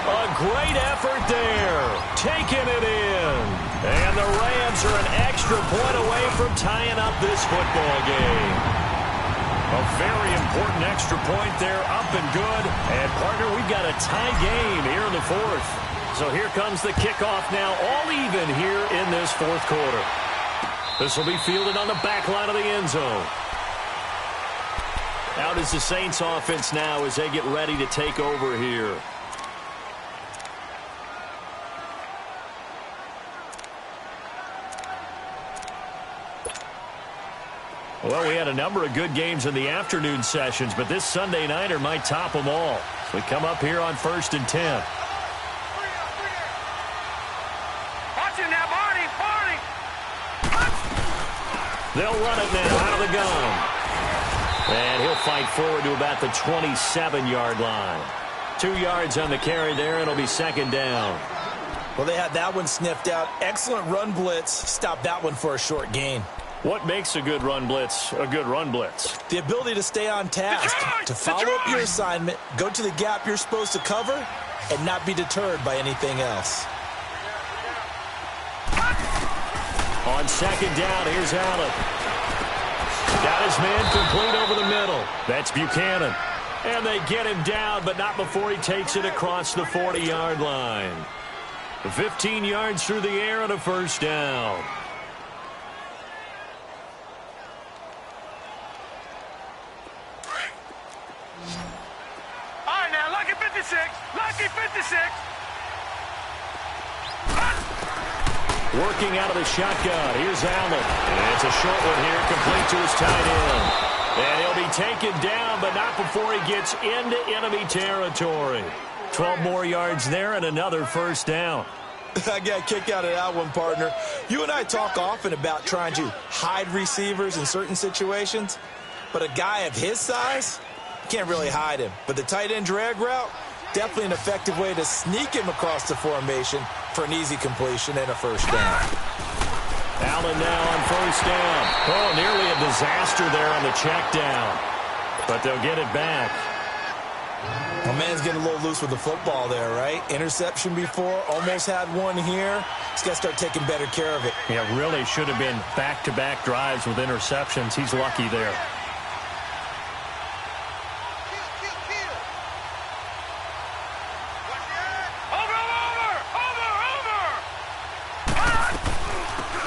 A great effort there, taking it in. And the Rams are an extra point away from tying up this football game. A very important extra point there, up and good. And, partner, we've got a tie game here in the fourth. So here comes the kickoff now, all even here in this fourth quarter. This will be fielded on the back line of the end zone. Out is the Saints offense now as they get ready to take over here. Well, we had a number of good games in the afternoon sessions, but this Sunday nighter might top them all. We come up here on 1st and 10. Watch it now, Barney! They'll run it now out of the gun. And he'll fight forward to about the 27-yard line. 2 yards on the carry there, and it'll be second down. Well, they had that one sniffed out. Excellent run blitz. Stopped that one for a short gain. What makes a good run blitz a good run blitz? The ability to stay on task, to follow up your assignment, go to the gap you're supposed to cover, and not be deterred by anything else. On second down, here's Allen. Got his man complete over the middle. That's Buchanan. And they get him down, but not before he takes it across the 40-yard line. 15 yards through the air and a first down. All right, now, lucky 56. Lucky 56. Working out of the shotgun. Here's Allen. And it's a short one here, complete to his tight end. And he'll be taken down, but not before he gets into enemy territory. 12 more yards there and another first down. I got a kick out of that one, partner. You and I talk often about trying to hide receivers in certain situations, but a guy of his size, can't really hide him. But the tight end drag route, definitely an effective way to sneak him across the formation for an easy completion and a first down. Allen now on first down. Oh, nearly a disaster there on the check down. But they'll get it back. My man's getting a little loose with the football there, right? Interception before, almost had one here. He's got to start taking better care of it. Yeah, really should have been back-to-back drives with interceptions. He's lucky there.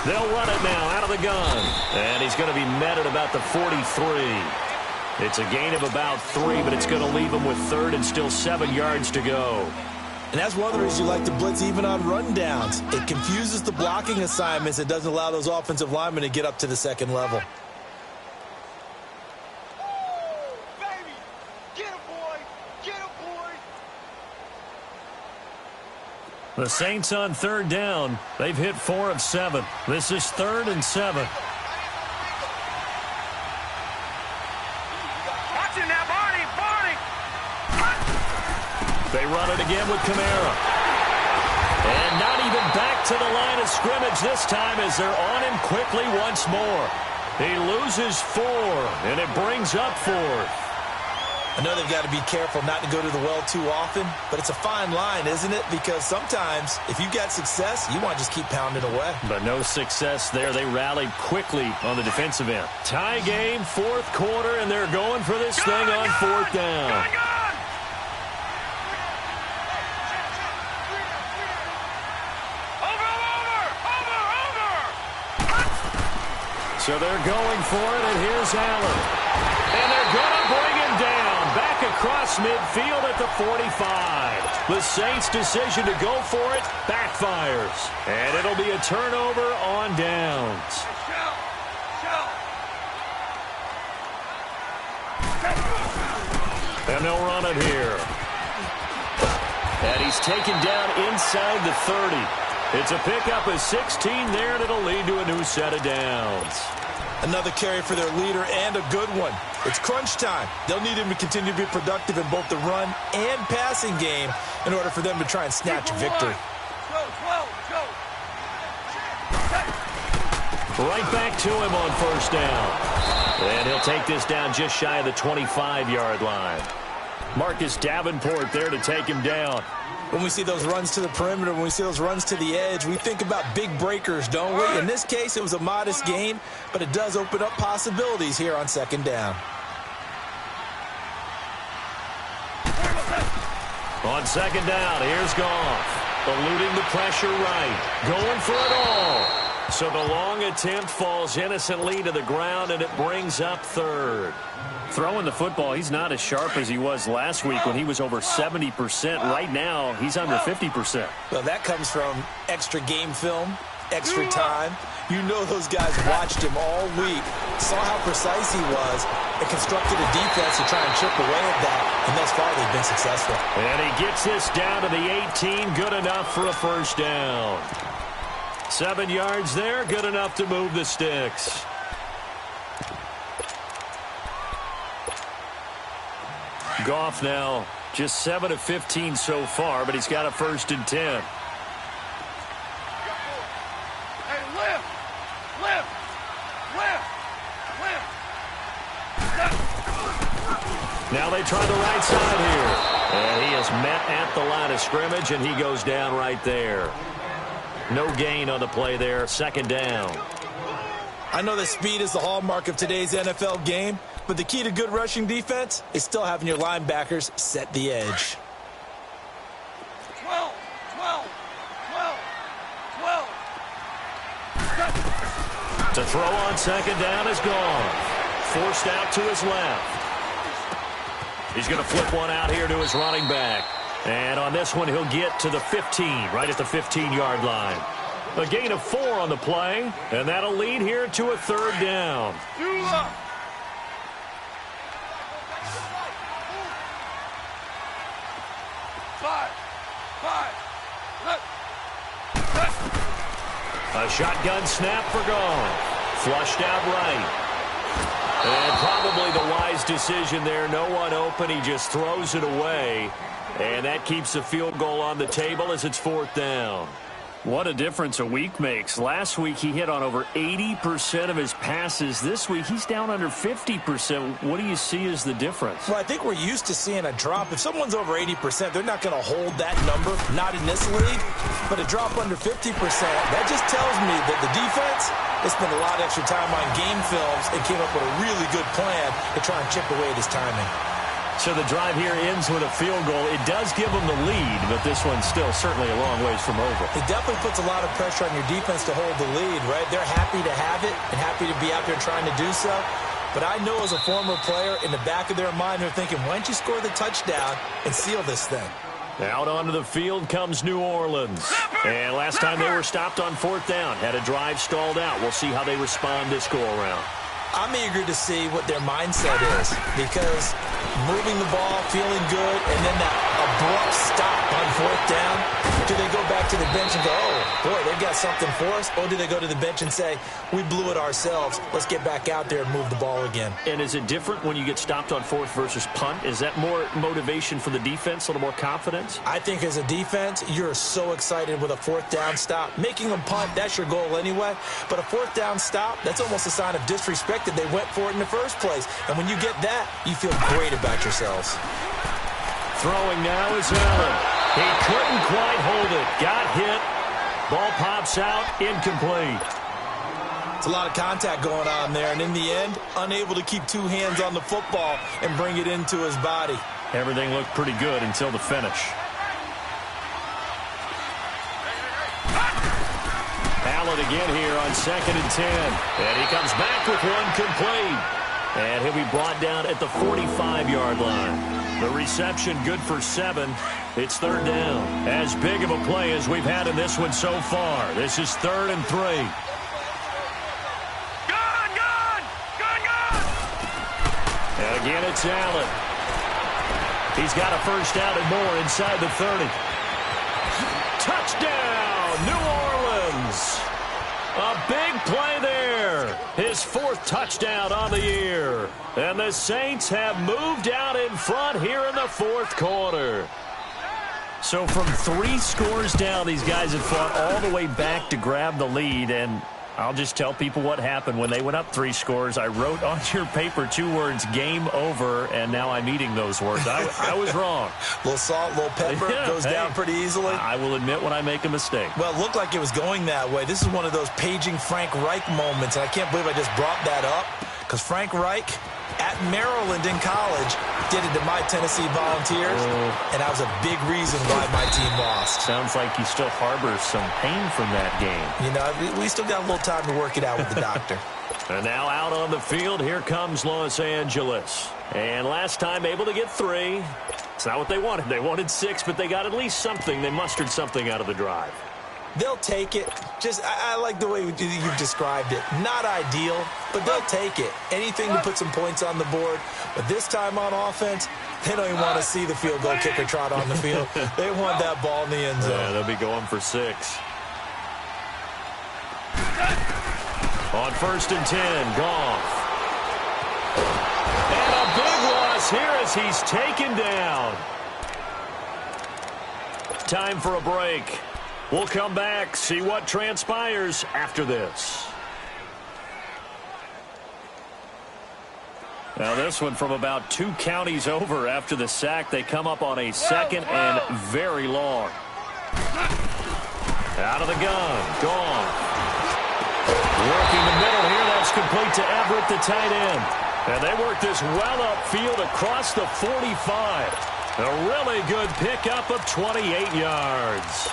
They'll run it now out of the gun. And he's going to be met at about the 43. It's a gain of about 3, but it's going to leave him with third and still 7 yards to go. And that's one of the reasons you like to blitz even on rundowns. It confuses the blocking assignments. It doesn't allow those offensive linemen to get up to the second level. The Saints on third down. They've hit 4 of 7. This is 3rd and 7. Watching now, Barney. They run it again with Kamara. And not even back to the line of scrimmage this time as they're on him quickly once more. He loses 4, and it brings up 4th. I know they've got to be careful not to go to the well too often, but it's a fine line, isn't it? Because sometimes, if you've got success, you want to just keep pounding away. But no success there. They rallied quickly on the defensive end. Tie game, 4th quarter, and they're going for this thing on 4th down. So they're going for it, and here's Allen. And they're going to bring him down. Back across midfield at the 45. The Saints' decision to go for it backfires. And it'll be a turnover on downs. And they'll run it here. And he's taken down inside the 30. It's a pickup of 16 there, and it'll lead to a new set of downs. Another carry for their leader and a good one. It's crunch time. They'll need him to continue to be productive in both the run and passing game in order for them to try and snatch a victory. Right back to him on 1st down. And he'll take this down just shy of the 25-yard line. Marcus Davenport there to take him down. When we see those runs to the perimeter, when we see those runs to the edge, we think about big breakers, don't we? In this case, it was a modest gain, but it does open up possibilities here on 2nd down. On 2nd down, here's Goff. Eluding the pressure right. Going for it all. So the long attempt falls innocently to the ground, and it brings up 3rd. Throwing the football, he's not as sharp as he was last week when he was over 70%. Right now, he's under 50%. Well, that comes from extra game film, extra time. You know those guys watched him all week, saw how precise he was, and constructed a defense to try and chip away at that. And thus far, they've been successful. And he gets this down to the 18. Good enough for a 1st down. 7 yards there. Good enough to move the sticks. Goff now just 7 of 15 so far, but he's got a 1st and 10. Hey, lift! Now they try the right side here. And he is met at the line of scrimmage, and he goes down right there. No gain on the play there. 2nd down. I know that speed is the hallmark of today's NFL game, but the key to good rushing defense is still having your linebackers set the edge. 12. To throw on 2nd down is gone. Forced out to his left. He's going to flip one out here to his running back. And on this one, he'll get to the 15, right at the 15-yard line. A gain of 4 on the play, and that'll lead here to a 3rd down. A shotgun snap for Goff. Flushed out right. And probably the wise decision there. No one open. He just throws it away. And that keeps the field goal on the table as it's 4th down. What a difference a week makes. Last week, he hit on over 80% of his passes. This week, he's down under 50%. What do you see as the difference? Well, I think we're used to seeing a drop. If someone's over 80%, they're not going to hold that number, not in this league. But a drop under 50%, that just tells me that the defense has spent a lot of extra time on game films and came up with a really good plan to try and chip away at his timing. So the drive here ends with a field goal. It does give them the lead, but this one's still certainly a long ways from over. It definitely puts a lot of pressure on your defense to hold the lead, right? They're happy to have it and happy to be out there trying to do so. But I know as a former player, in the back of their mind, they're thinking, why don't you score the touchdown and seal this thing? Out onto the field comes New Orleans. And last time they were stopped on 4th down, had a drive stalled out. We'll see how they respond this go-around. I'm eager to see what their mindset is, because moving the ball, feeling good, and then that abrupt stop on 4th down, do they go back to the bench and go, oh, boy, they've got something for us? Or do they go to the bench and say, we blew it ourselves, let's get back out there and move the ball again? And is it different when you get stopped on 4th versus punt? Is that more motivation for the defense, a little more confidence? I think as a defense, you're so excited with a 4th down stop. Making them punt, that's your goal anyway. But a 4th down stop, that's almost a sign of disrespect that they went for it in the first place. And when you get that, you feel great about yourselves. Throwing now is Allen. He couldn't quite hold it. Got hit. Ball pops out. Incomplete. It's a lot of contact going on there. And in the end, unable to keep 2 hands on the football and bring it into his body. Everything looked pretty good until the finish. Allen again here on 2nd and 10. And he comes back with one complete. And he'll be brought down at the 45-yard line. The reception good for 7. It's 3rd down. As big of a play as we've had in this one so far. This is 3rd and 3. And again, it's Allen. He's got a first down and more inside the 30. Touchdown, New Orleans. A big play there. His 4th touchdown on the year. And the Saints have moved out in front here in the 4th quarter. So from 3 scores down, these guys have fought all the way back to grab the lead. And I'll just tell people what happened when they went up 3 scores. I wrote on your paper 2 words, game over, and now I'm eating those words. I was wrong. A little salt, a little pepper, goes down pretty easily. I will admit when I make a mistake. Well, it looked like it was going that way. This is one of those paging Frank Reich moments, and I can't believe I just brought that up, because Frank Reich at Maryland in college did it to my Tennessee Volunteers, and that was a big reason why my team lost. Sounds like you still harbor some pain from that game. You know, we still got a little time to work it out with the doctor. And now out on the field, here comes Los Angeles. And last time able to get 3. It's not what they wanted. They wanted 6, but they got at least something. They mustered something out of the drive. They'll take it. I like the way you've described it. Not ideal, but they'll take it. Anything to put some points on the board. But this time on offense, they don't even want to see the field goal kicker trot on the field. They want that ball in the end zone. Yeah, they'll be going for 6. On 1st and 10, Goff. And a big loss here as he's taken down. Time for a break. We'll come back, see what transpires after this. Now this one from about 2 counties over after the sack. They come up on a 2nd and very long. Out of the gun. Gone. Working the middle here. That's complete to Everett, the tight end. And they work this well upfield across the 45. A really good pickup of 28 yards.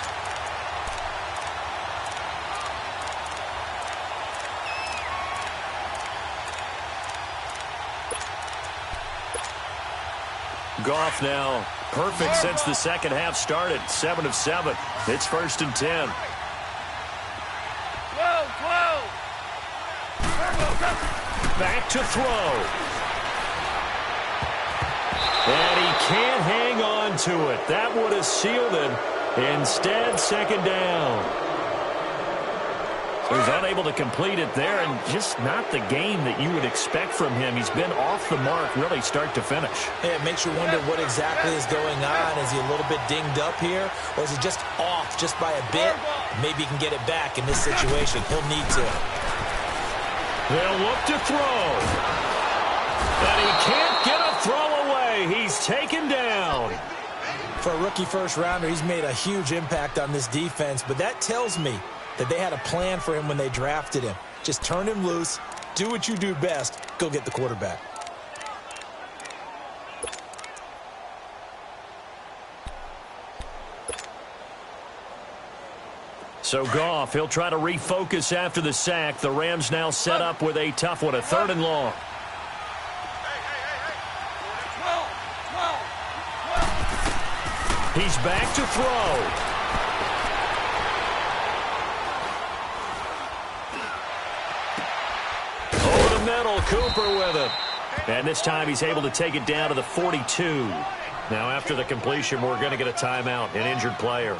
Goff now perfect since the second half started. 7 of 7. It's 1st and 10. Back to throw. And he can't hang on to it. That would have sealed it. Instead, 2nd down. So he's unable to complete it there, and just not the game that you would expect from him. He's been off the mark really start to finish. Yeah, it makes you wonder what exactly is going on. Is he a little bit dinged up here, or is he just off just by a bit? Maybe he can get it back in this situation. He'll need to. They'll look to throw. And he can't get a throw away. He's taken down. For a rookie first-rounder, he's made a huge impact on this defense, but that tells me that they had a plan for him when they drafted him. Just turn him loose, do what you do best, go get the quarterback. So Goff, he'll try to refocus after the sack. The Rams now set up with a tough one, a 3rd and long. He's back to throw. Over the middle, Cooper with it. And this time he's able to take it down to the 42. Now after the completion, we're going to get a timeout, an injured player.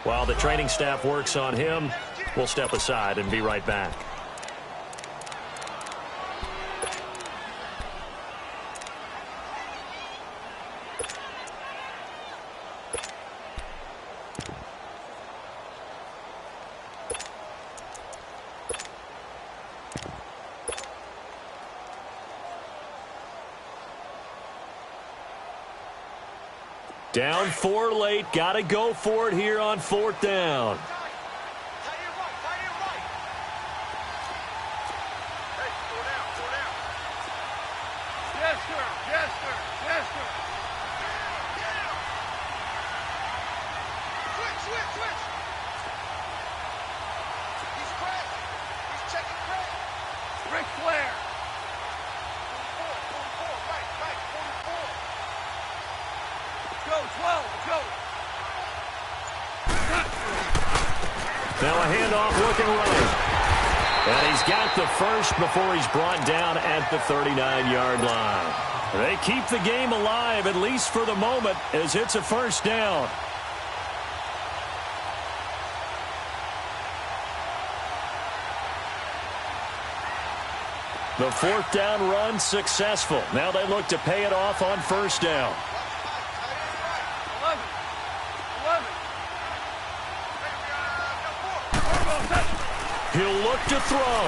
While the training staff works on him, we'll step aside and be right back. Down 4 late. Got to go for it here on 4th down. Yes, sir. Yes, sir. Yes, sir. Switch. He's cracked. He's checking crack. Ric Flair. 44, right, 44. Go, 12, go. Now a handoff looking right. And he's got the first before he's brought down at the 39-yard line. They keep the game alive, at least for the moment, as it's a 1st down. The 4th down run successful. Now they look to pay it off on 1st down. 11. He'll look to throw.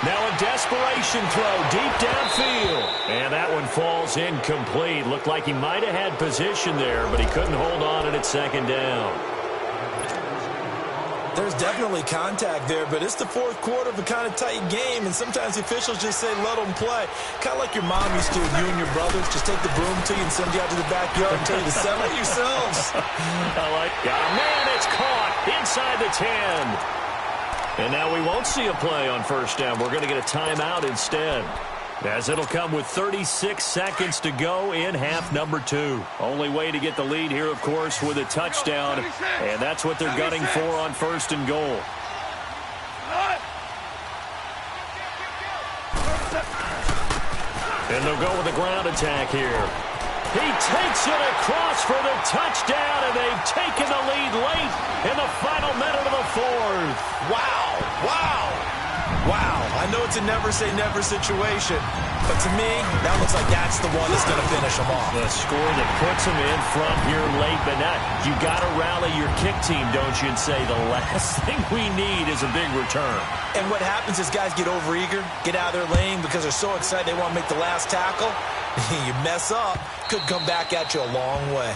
Now a desperation throw deep downfield. And that one falls incomplete. Looked like he might have had position there, but he couldn't hold on at 2nd down. There's definitely contact there, but it's the 4th quarter of a kind of tight game, and sometimes the officials just say let them play. Kind of like your mom used to with you and your brothers. Just take the broom to you and send you out to the backyard and tell you to settle it yourselves. I like that. Man, it's caught inside the 10. And now we won't see a play on 1st down. We're going to get a timeout instead, as it'll come with 36 seconds to go in half number 2. Only way to get the lead here, of course, with a touchdown, and that's what they're gunning for on 1st and goal. And they'll go with a ground attack here. He takes it across for the touchdown, and they've taken the lead late in the final minute of the 4th. Wow. I know it's a never-say-never situation, but to me, that looks like that's the one that's going to finish them off. The score that puts them in front here late, but not. You got to rally your kick team, don't you, and say the last thing we need is a big return. And what happens is guys get overeager, get out of their lane because they're so excited they want to make the last tackle. You mess up, could come back at you a long way.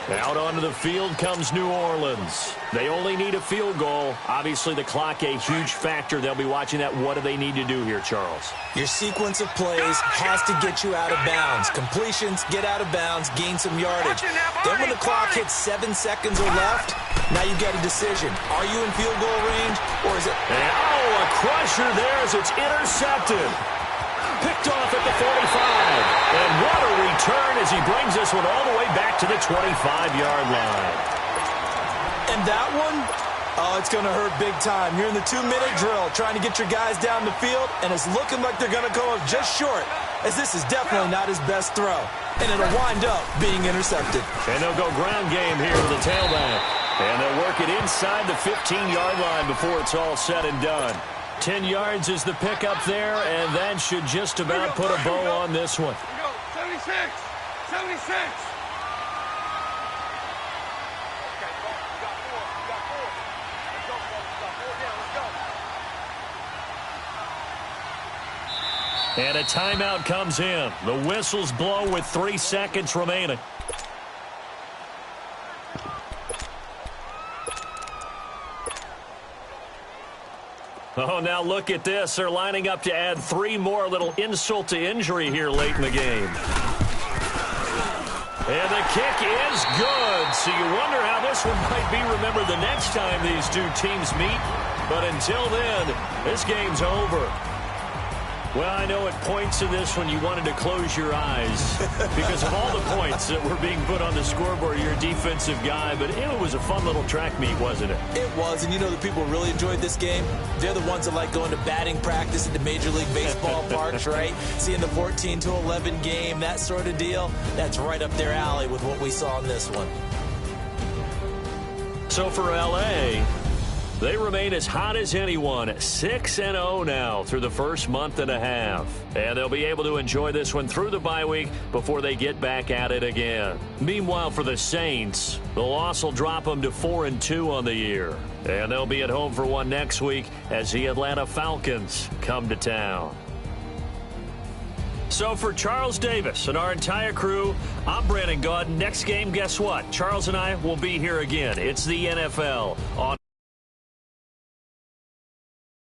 Out onto the field comes New Orleans. They only need a field goal. Obviously, the clock a huge factor. They'll be watching that. What do they need to do here, Charles? Your sequence of plays has to get you out of bounds. Completions, get out of bounds, gain some yardage. Then when the clock hits 7 seconds or left, now you've got a decision. Are you in field goal range, or is it... And, a crusher there as it's intercepted. Picked off at the 45. And what a return as he brings this one all the way back to the 25-yard line. And that one, it's going to hurt big time. You're in the 2-minute drill trying to get your guys down the field, and it's looking like they're going to go up just short, as this is definitely not his best throw. And it'll wind up being intercepted. And they'll go ground game here with the tailback. And they'll work it inside the 15-yard line before it's all said and done. 10 yards is the pickup there, and that should just about put a bow on this one. 76. And a timeout comes in. The whistles blow with 3 seconds remaining. Oh, now look at this. They're lining up to add 3 more. Little insult to injury here late in the game. And the kick is good. So you wonder how this one might be remembered the next time these two teams meet. But until then, this game's over. Well, I know at points in this one you wanted to close your eyes because of all the points that were being put on the scoreboard. You're a defensive guy, but it was a fun little track meet, wasn't it? It was, and you know the people who really enjoyed this game? They're the ones that like going to batting practice at the Major League Baseball parks, right? Seeing the 14-11 game, that sort of deal. That's right up their alley with what we saw in this one. So for L.A., they remain as hot as anyone, 6-0 now through the first month and a half. And they'll be able to enjoy this one through the bye week before they get back at it again. Meanwhile, for the Saints, the loss will drop them to 4-2 on the year. And they'll be at home for one next week as the Atlanta Falcons come to town. So for Charles Davis and our entire crew, I'm Brandon Gaudin. Next game, guess what? Charles and I will be here again. It's the NFL on